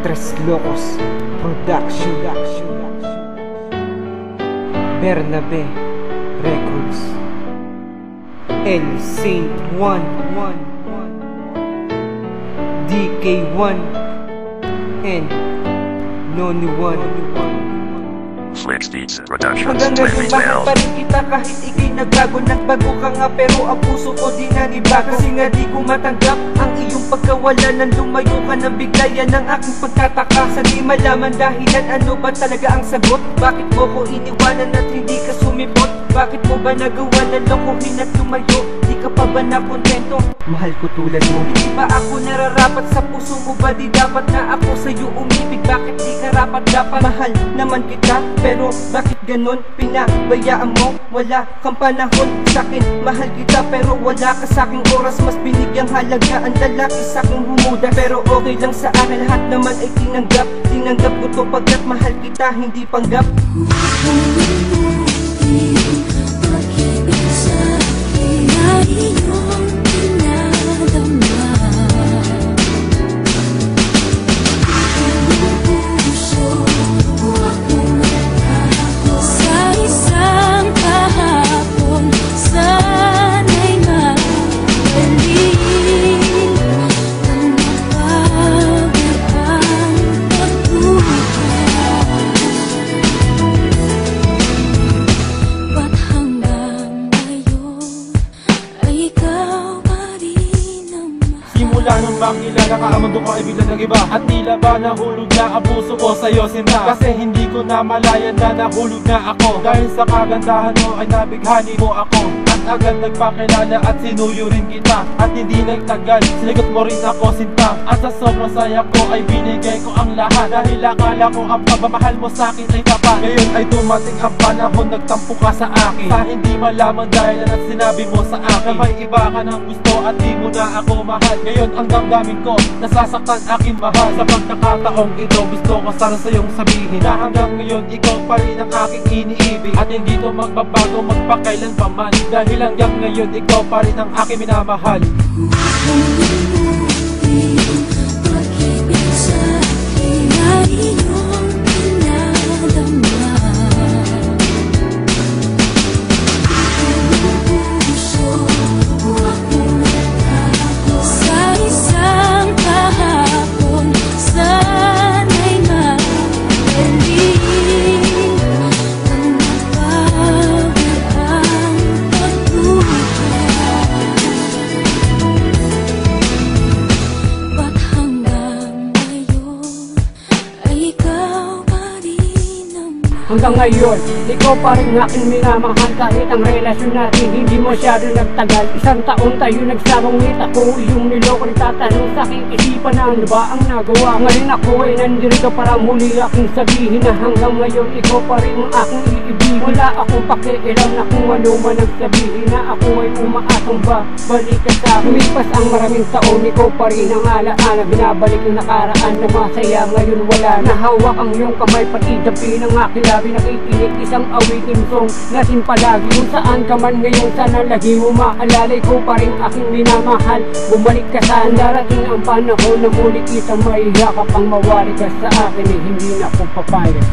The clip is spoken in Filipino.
Tres Locos Production, Bernabe Records, El Saint 1, DK1 and Noni 1. Flex Beats Productions Hanggang ngayon bakit pa rin kita kahit ikay nagbago? Nagbago ka nga pero ang puso ko di nanibago. Kasi nga di ko matanggap ang iyong pagkawala nang lumayo ka ng biglayan ng aking pagtataka. Sa di malaman dahilan, ano ba talaga ang sagot? Bakit mo ko iniwanan at hindi ka sumipot? Bakit mo ba nagawa na lokohin at lumayo? Di ka pa ba nakontento? Mahal ko tulad mo, hindi ba ako nararapat sa puso mo? Ba di dapat na ako sa'yo umibig? Bakit di ka rapat dapat? Mahal naman kita, pero bakit ganon? Pinabayaan mo, wala kang panahon sa'kin. Mahal kita pero wala ka sa'king oras. Mas binigyang halaga ang lalaki sa'king humuda. Pero okay lang sa akin, lahat naman ay tinanggap. Tinanggap ko to pagkat mahal kita, hindi panggap. Simula nung makilala ka, ang mundo ko ay bigla nag-iba. At tila ba nahulog na ang puso ko sa'yo, Sinta? Kasi hindi ko na malayan na nahulog na ako. Dahil sa kagandahan mo ay nabighani mo ako. At agad nagpakilala at sinuyo rin kita. At hindi nagtagal, sinigot mo rin ako, Sinta. At sa sobrang saya ko ay binigay ko ang lahat. Dahil akala ko ang pagmamahal mo sa'kin ay tapat. Ngayon ay dumating ang panahon, nagtampo ka sa akin. Sa hindi malaman dahil at sinabi mo sa akin na may iba ka ng gusto at di mo na ako mahal. Ngayon ang damdamin ko, nasasaktan aking mahal. Sa pagkakataong ito, gusto ko sana sa'yong sabihin na hanggang ngayon ikaw pa rin ang aking iniibig. At hindi to magbabago magpakailan pa man. Dahil hanggang ngayon ikaw pa rin ang aking minamahal. Hanggang ngayon, ikaw pa rin aking minamahal. Kahit ang relasyon natin hindi masyado nagtagal. Isang taon tayo nagsamang nit. Ako yung niloko nagtatanong sa aking isipan na ano ba ang nagawa. Ngayon ako ay nandirito para muli aking sabihin na hanggang ngayon ikaw pa rin ang aking iibig. Wala akong pakialam na kung ano man ang sabihin na ako ay umaasang ba balik ka sa akin. Lumipas ang maraming taon, ikaw pa rin ang alaala. Binabalik yung nakaraan na masaya, ngayon wala. Nahawak ang iyong kamay, pati dapi ng aking labi. Nakikinig isang awitin song natin palagi. Kung saan ka man ngayon, sana lagi mo maalala. Ko pa rin aking minamahal, bumalik ka saan. Darating ang panahon na muli kitang maihakap ang mawari ka sa akin. Hindi na ako papayag.